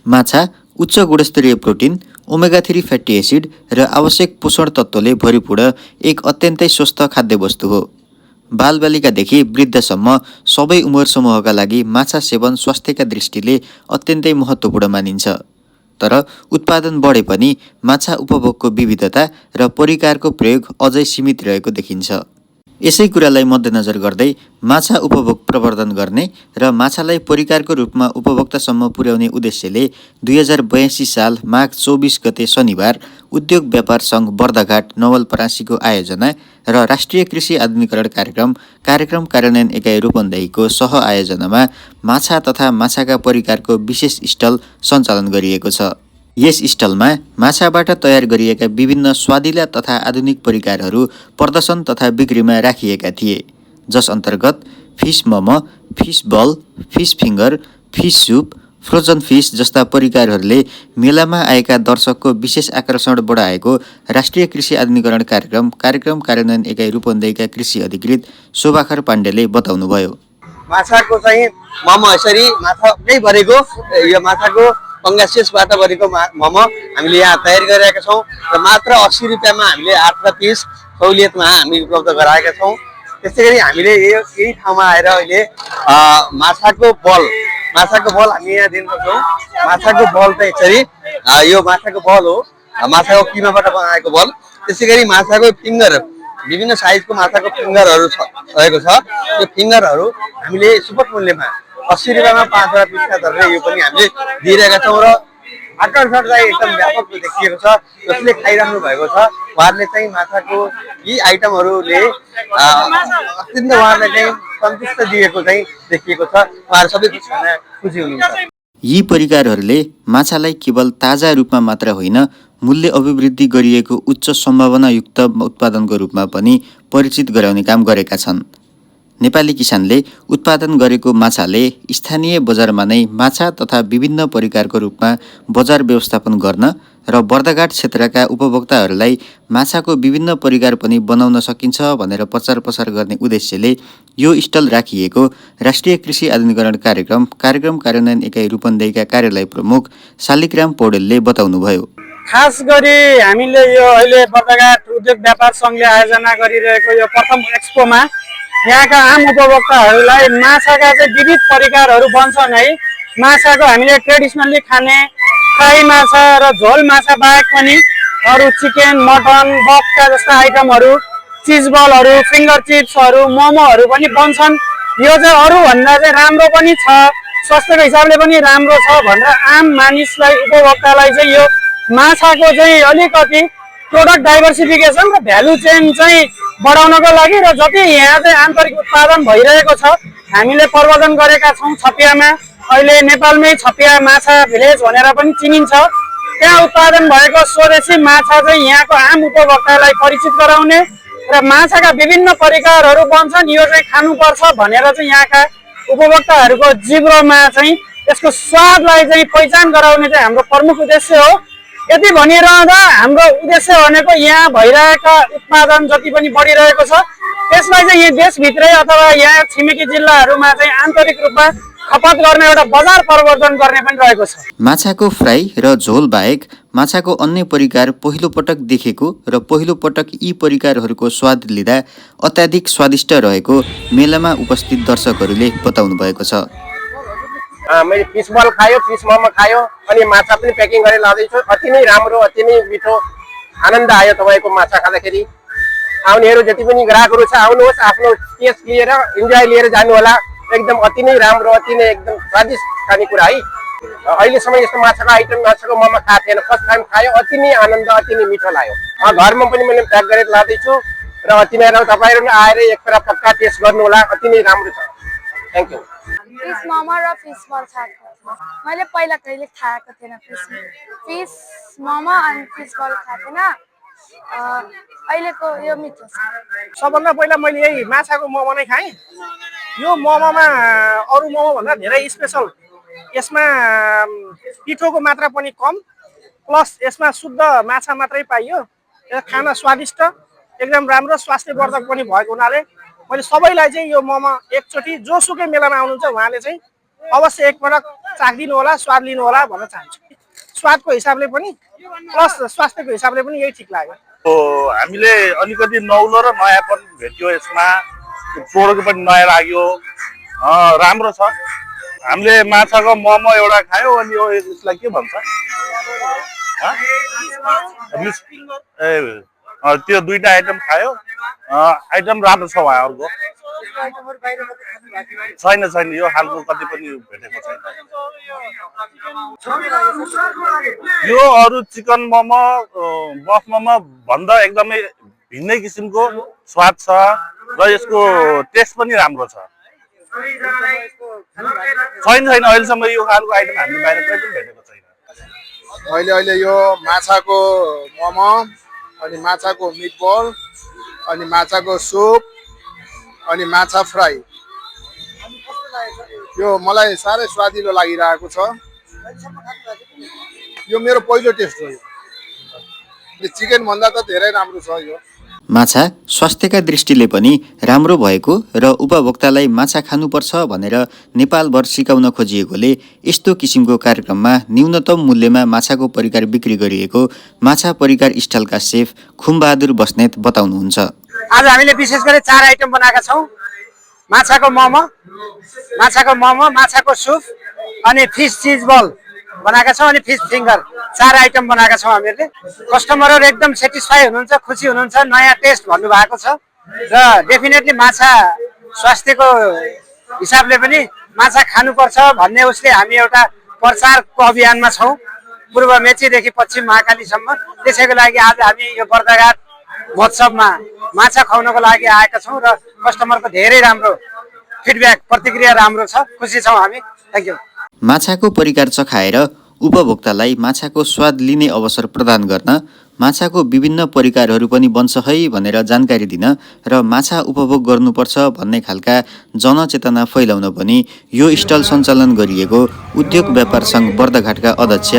माछा उच्च गुणस्तरीय प्रोटिन, ओमेगा 3 फ्याटी एसिड र आवश्यक पोषण तत्त्वले भरिपूर्ण एक अत्यन्तै स्वस्थ खाद्यवस्तु हो। बालबालिकादेखि वृद्धसम्म सबै उमेर समूहका लागि माछा सेवन स्वास्थ्यका दृष्टिले अत्यन्तै महत्त्वपूर्ण मानिन्छ। तर उत्पादन बढे पनि माछा उपभोगको विविधता र परिकारको प्रयोग अझै सीमित रहेको देखिन्छ। यसै कुरालाई मध्यनजर गर्दै माछा उपभोग प्रवर्धन गर्ने र माछालाई परिकारको रूपमा उपभोक्तासम्म पुर्याउने उद्देश्यले 2082 साल माघ 24 गते शनिबार उद्योग व्यापार सङ्घ बर्दाघाट नवलपरासीको आयोजना र राष्ट्रिय कृषि आधुनिकीकरण कार्यक्रम कार्यान्वयन एकाइ रूपन्देहीको सह आयोजनामा माछा तथा माछाका परिकारको विशेष स्टल सञ्चालन गरिएको छ। यस स्टलमा माछाबाट तयार गरिएका विभिन्न स्वादिला तथा आधुनिक परिकारहरू प्रदर्शन तथा बिक्रीमा राखिएका थिए, जस अन्तर्गत fish momo, fish ball, fish finger, fish soup, frozen fish जस्ता परिकारहरूले मेलामा आएका दर्शकको विशेष आकर्षण बढाएको राष्ट्रिय कृषि आधुनिकीकरण कार्यक्रम कार्यान्वयन एकाइ रूपन्देहीका कृषि अधिकृत शोभाखर पाण्डेले बताउनुभयो। माछाको चाहिँ मोमो यसरी माछाकै भरेको यो माछाको पङ्गासिसबाट भरेको मोमो हामीले यहाँ तयार गरिरहेका छौँ र मात्र 80 रुपियाँमा हामीले 8 पिस सहुलियतमा हामी उपलब्ध गराएका छौँ। त्यसै गरी हामीले यही ठाउँमा आएर अहिले माछाको बल हामी यहाँ दिन सक्छौँ। माछाको बल त यसरी यो माछाको बल हो, माछाको किमाबाट बनाएको बल। त्यसै गरी माछाको फिङ्गर, विभिन्न साइजको माछाको फिङ्गरहरू रहेको छ। यो फिङ्गरहरू हामीले सुपथ मूल्यमा 80 रुपियाँमा 5 पिसका दरले यो पनि हामीले दिइरहेका छौँ र आकर्षण चाहिँ एकदम व्यापक देखिएको छ। जसले खाइरहनु भएको छ उहाँहरूले चाहिँ माछाको यी आइटमहरूले अत्यन्त उहाँहरूलाई चाहिँ सन्तुष्ट दिएको चाहिँ देखिएको छ। उहाँहरू सबै खुसी हुनुहुन्छ। यी परिकारहरूले माछालाई केवल ताजा रूपमा मात्र होइन, मूल्य अभिवृद्धि गरिएको उच्च सम्भावनायुक्त उत्पादनको रूपमा पनि परिचित गराउने काम गरेका छन्। नेपाली किसानले उत्पादन गरेको माछाले स्थानीय बजारमा नै माछा तथा विभिन्न परिकारको रूपमा बजार व्यवस्थापन गर्न र बर्दाघाट क्षेत्रका उपभोक्ताहरूलाई माछाको विभिन्न परिकार पनि बनाउन सकिन्छ भनेर प्रचार प्रसार गर्ने उद्देश्यले यो स्टल राखिएको राष्ट्रिय कृषि आधुनिकीकरण कार्यक्रम कार्यान्वयन एकाइ रूपन्देहीका कार्यालय प्रमुख शालिग्राम पौडेलले बताउनुभयो। खास गरी हामीले यो अहिले बर्दाघाट उद्योग व्यापार सङ्घले आयोजना गरिरहेको यो प्रथम एक्सपोमा यहाँका आम उपभोक्ताहरूलाई माछाका चाहिँ विविध परिकारहरू बन्छन् है। माछाको हामीले ट्रेडिसनल्ली खाने फ्राई माछा र झोल माछा बाहेक पनि अरू चिकन, मटन, बक्का जस्ता आइटमहरू, चिज बलहरू, फिङ्गर चिप्सहरू, मोमोहरू पनि बन्छन्। यो चाहिँ अरूभन्दा चाहिँ राम्रो पनि छ, स्वास्थ्यको हिसाबले पनि राम्रो छ भनेर आम मानिसलाई, उपभोक्तालाई चाहिँ यो माछाको चाहिँ अलिकति प्रोडक्ट डाइभर्सिफिकेसन र भ्यालु चेन चाहिँ बढाउनको लागि र जति यहाँ चाहिँ आन्तरिक उत्पादन भइरहेको छ हामीले प्रवर्धन गरेका छौँ। छपियामा अहिले नेपालमै छपिया माछा भिलेज भनेर पनि चिनिन्छ। त्यहाँ उत्पादन भएको स्वदेशी माछा चाहिँ यहाँको आम उपभोक्तालाई परिचित गराउने र माछाका विभिन्न परिकारहरू बन्छन्, यो चाहिँ खानुपर्छ भनेर चाहिँ यहाँका उपभोक्ताहरूको जिब्रोमा चाहिँ यसको स्वादलाई चाहिँ पहिचान गराउने चाहिँ हाम्रो प्रमुख उद्देश्य हो। यति भनिरहँदा हाम्रो उद्देश्य भनेको यहाँ भइरहेका उत्पादन जति पनि बढिरहेको छ त्यसलाई चाहिँ यहाँ देशभित्रै अथवा यहाँ छिमेकी जिल्लाहरूमा चाहिँ आन्तरिक रूपमा खपत गर्ने एउटा बजार प्रवर्धन गर्ने पनि रहेको छ। माछाको फ्राई र झोल बाहेक माछाको अन्य परिकार पहिलो पटक देखेको र पहिलो पटक यी परिकारहरूको स्वाद लिँदा अत्याधिक स्वादिष्ट रहेको मेलामा उपस्थित दर्शकहरूले बताउनु भएको छ। मैले फिस बल खायो, फिस मोमो खायो अनि माछा पनि प्याकिङ गरेर लाँदैछु। अति नै राम्रो, अति नै मिठो, आनन्द आयो तपाईँको माछा खाँदाखेरि। आउनेहरू जति पनि ग्राहकहरू छ आउनुहोस्, आफ्नो टेस्ट लिएर इन्जोय लिएर जानु होला। एकदम अति नै राम्रो, अति नै एकदम स्वादिष्ट खानेकुरा है। अहिलेसम्म यस्तो माछाको आइटम, माछाको मोमो खाएको थिएन, फर्स्ट टाइम खायो। अति नै आनन्द, अति नै मिठो लाग्यो। घरमा पनि मैले प्याक गरेर लाँदैछु र अति नै राम्रो। तपाईँहरू पनि आएर एकपल्ट पक्का टेस्ट गर्नु होला, अति नै राम्रो छ। Thank you. फिस मोमो र फिस बल खाएको मैले पहिला कहिले खाएको थिएन। फिस मोमो अनि फिस बल खाएको थिएन। अहिलेको यो मिठो छ। सबभन्दा पहिला मैले यही माछाको मोमो नै खाएँ। यो मोमोमा अरू मोमोभन्दा धेरै स्पेसल, यसमा पिठोको मात्रा पनि कम, प्लस यसमा शुद्ध माछा मात्रै पाइयो। खाना स्वादिष्ट, एकदम राम्रो, स्वास्थ्यवर्धक पनि भएको हुनाले मैले सबैलाई चाहिँ यो मोमो एकचोटि जोसुकै मेलामा आउनुहुन्छ उहाँले चाहिँ अवश्य एकपटक चाखिदिनु होला, स्वाद लिनु होला भन्न चाहन्छु। स्वादको हिसाबले पनि प्लस स्वास्थ्यको हिसाबले पनि यही ठिक लाग्यो। हामीले अलिकति नौलो र नयाँपन भेट्यो यसमा, प्रोडक्ट पनि नयाँ लाग्यो, राम्रो छ। हामीले माछाको मोमो एउटा खायो, अनि यो यसलाई के भन्छ त्यो दुईटा आइटम खायो। आइटम राम्रो छ उहाँहरूको। छैन यो खालको कति पनि भेटेको छैन। यो अरू चिकन मोमो बफ मोमो भन्दा एकदमै भिन्नै किसिमको स्वाद छ र यसको टेस्ट पनि राम्रो छ। छैन अहिलेसम्म यो खालको आइटम हामीले बाहिर कहीँ पनि भेटेको छैन। अहिले यो माछाको मोमो, अनि माछाको मिटबल, अनि माछाको सुप, अनि माछा फ्राई, यो मलाई साह्रै स्वादिलो लागिरहेको छ। यो मेरो पहिलो टेस्ट हो। यो चिकन भन्दा त धेरै राम्रो छ। यो माछा स्वास्थ्यका दृष्टिले पनि राम्रो भएको र उपभोक्तालाई माछा खानुपर्छ भनेर नेपालभर सिकाउन खोजिएकोले यस्तो किसिमको कार्यक्रममा न्यूनतम मूल्यमा माछाको परिकार बिक्री गरिएको माछा परिकार स्टलका सेफ खुमबहादुर बस्नेत बताउनुहुन्छ। आज हामीले विशेष गरी 4 आइटम बनाएका छौँ। माछाको मोमो, माछाको सुप, अनि फिस चिज बल बनाएका छौँ, अनि फिस फिङ्गर, 4 आइटम बनाएका छौँ हामीले। कस्टमरहरू एकदम सेटिस्फाई हुनुहुन्छ, खुसी हुनुहुन्छ। नयाँ टेस्ट भन्नुभएको छ र डेफिनेटली माछा स्वास्थ्यको हिसाबले पनि माछा खानुपर्छ भन्ने उसले हामी एउटा प्रचारको अभियानमा छौँ, पूर्व मेचीदेखि पश्चिम महाकालीसम्म। त्यसैको लागि आज हामी यो बर्दाघाट महोत्सवमा माछा खुवाउनको लागि आएका छौँ र कस्टमरको धेरै राम्रो फिडब्याक, प्रतिक्रिया राम्रो छ। खुसी छौँ हामी। Thank you. माछाको परिकार चखाएर उपभोक्तालाई माछाको स्वाद लिने अवसर प्रदान गर्न माछाको विभिन्न परिकारहरू पनि बन्छ है भनेर जानकारी दिन र माछा उपभोग गर्नुपर्छ भन्ने खालका जनचेतना फैलाउन पनि यो स्टल सञ्चालन गरिएको उद्योग व्यापार सङ्घ बर्दाघाटका अध्यक्ष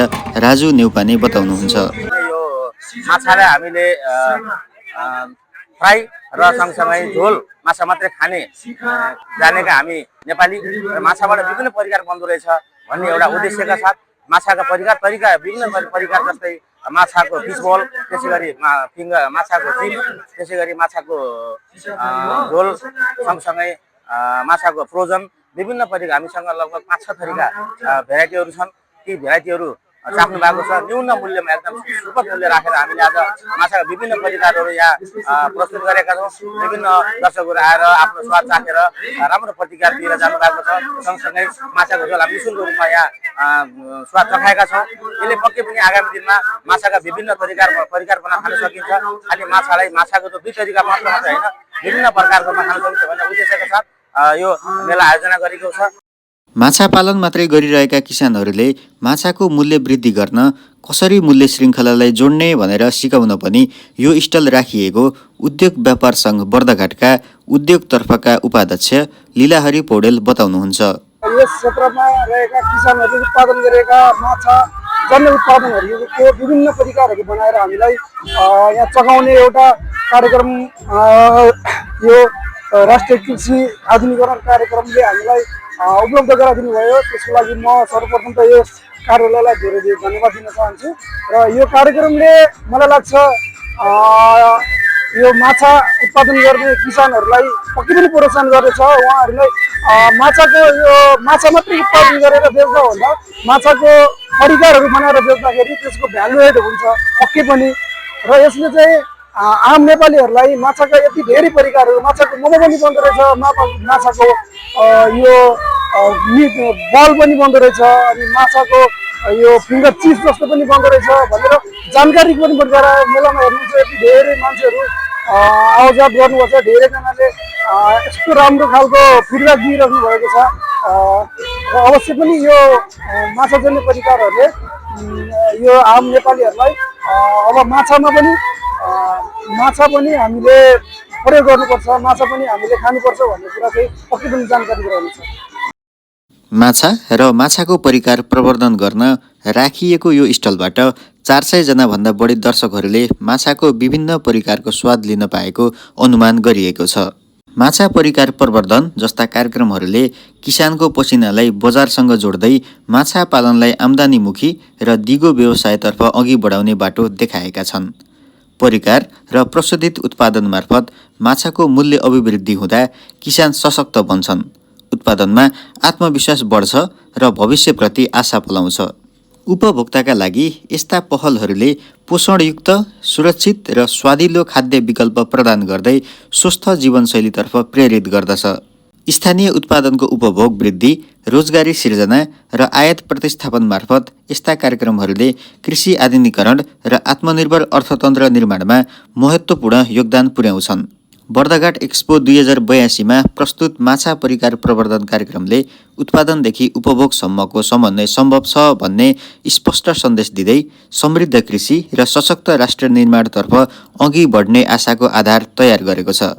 राजु नेउपाने बताउनुहुन्छ। यो माछालाई हामीले फ्राई र सँगसँगै झोल माछा मात्रै खाने जानेका हामी नेपाली र माछाबाट विभिन्न परिकार बन्दो रहेछ भन्ने एउटा उद्देश्यका साथ माछाका तरिका विभिन्न परिकार जस्तै माछाको फिस बल, त्यसै गरी माछाको चिप, त्यसै गरी माछाको झोल, सँगसँगै माछाको फ्रोजन, विभिन्न परिकार हामीसँग लगभग 5-6 थरीका भेराइटीहरू छन्। ती भेराइटीहरू चाख्नु भएको छ। न्यून मूल्यमा एकदम सुपथ मूल्य राखेर हामीले आज माछाका विभिन्न परिकारहरू यहाँ प्रस्तुत गरेका छौँ। विभिन्न दर्शकहरू आएर आफ्नो स्वाद चाखेर राम्रो प्रतिक्रिया दिएर जानुभएको छ। सँगसँगै माछाको झोल हामी निःशुल्क रूपमा यहाँ स्वाद चखाएका छौँ। यसले पक्कै पनि आगामी दिनमा माछाका विभिन्न परिकार बनाउन खान सकिन्छ। खालि माछालाई माछाको त 2 तरिका मात्र होइन, विभिन्न प्रकारकोमा खान सकिन्छ भन्ने उद्देश्यका साथ यो मेला आयोजना गरेको छ। माछा पालन मात्रै गरिरहेका किसानहरूले माछाको मूल्य वृद्धि गर्न कसरी मूल्य श्रृङ्खलालाई जोड्ने भनेर सिकाउन पनि यो स्टल राखिएको उद्योग व्यापार सङ्घ बर्दाघाटका उद्योगतर्फका उपाध्यक्ष लीलाहरी पौडेल बताउनुहुन्छ। यस क्षेत्रमा रहेका किसानहरूले उत्पादन गरेका माछा जन्य उत्पादनहरूको विभिन्न परिकारहरू बनाएर हामीलाई यहाँ चगाउने एउटा कार्यक्रम यो राष्ट्रिय कृषि आधुनिकीकरण कार्यक्रमले हामीलाई उपलब्ध गराइदिनु भयो। त्यसको लागि म सर्वप्रथम त यस कार्यालयलाई धेरै धेरै धन्यवाद दिन चाहन्छु। र यो कार्यक्रमले मलाई लाग्छ यो माछा उत्पादन गर्ने किसानहरूलाई पक्कै पनि प्रोत्साहन गर्नेछ। उहाँहरूलाई माछा मात्रै उत्पादन गरेर बेच्दा भन्दा माछाको परिकारहरू बनाएर बेच्दाखेरि त्यसको भ्यालु एड हुन्छ पक्कै पनि। र यसले चाहिँ आम नेपालीहरूलाई माछाका यति धेरै परिकारहरू, माछाको मोमो पनि बन्दो रहेछ, माछाको यो मिट बल पनि बन्दो रहेछ, अनि माछाको यो फिङ्गर चिज जस्तो पनि बन्दो रहेछ भनेर जानकारी पनि गराएर मेलामा हेर्नुहुन्छ। यति धेरै मान्छेहरू आवाजात गर्नुपर्छ। धेरैजनाले यस्तो राम्रो खालको फिडब्याक दिइराख्नु भएको छ। र अवश्य पनि यो माछाजन्य परिकारहरूले यो आम नेपालीहरूलाई अब माछा पनि हामीले प्रयोग गर्नुपर्छ, माछा पनि हामीले खानुपर्छ भन्ने कुरा चाहिँ पक्कै पनि जानकारी गराउनेछ। माछा र माछाको परिकार प्रवर्धन गर्न राखिएको यो स्टलबाट 400 जना भन्दा बढी दर्शकहरूले माछाको विभिन्न परिकारको स्वाद लिन पाएको अनुमान गरिएको छ। माछा परिकार प्रवर्धन जस्ता कार्यक्रमहरूले किसानको पसिनालाई बजारसँग जोड्दै माछा पालनलाई आम्दानीमुखी र दिगो व्यवसायतर्फ अघि बढाउने बाटो देखाएका छन्। परिकार र प्रशोधित उत्पादन मार्फत माछाको मूल्य अभिवृद्धि हुँदा किसान सशक्त बन्छन्, उत्पादनमा आत्मविश्वास बढ्छ र भविष्यप्रति आशा पलाउँछ। उपभोक्ताका लागि यस्ता पहलहरूले पोषणयुक्त, सुरक्षित र स्वादिलो खाद्य विकल्प प्रदान गर्दै स्वस्थ जीवनशैलीतर्फ प्रेरित गर्दछ। स्थानीय उत्पादनको उपभोग वृद्धि, रोजगारी सिर्जना र आयात प्रतिस्थापन मार्फत यस्ता कार्यक्रमहरूले कृषि आधुनिकीकरण र आत्मनिर्भर अर्थतन्त्र निर्माणमा महत्त्वपूर्ण योगदान पुर्याउँछन्। बर्दघाट एक्सपो 2082मा प्रस्तुत माछा परिकार प्रवर्धन कार्यक्रमले उत्पादनदेखि उपभोगसम्मको समन्वय सम्भव छ भन्ने स्पष्ट सन्देश दिँदै समृद्ध कृषि र सशक्त राष्ट्र निर्माणतर्फ अघि बढ्ने आशाको आधार तयार गरेको छ।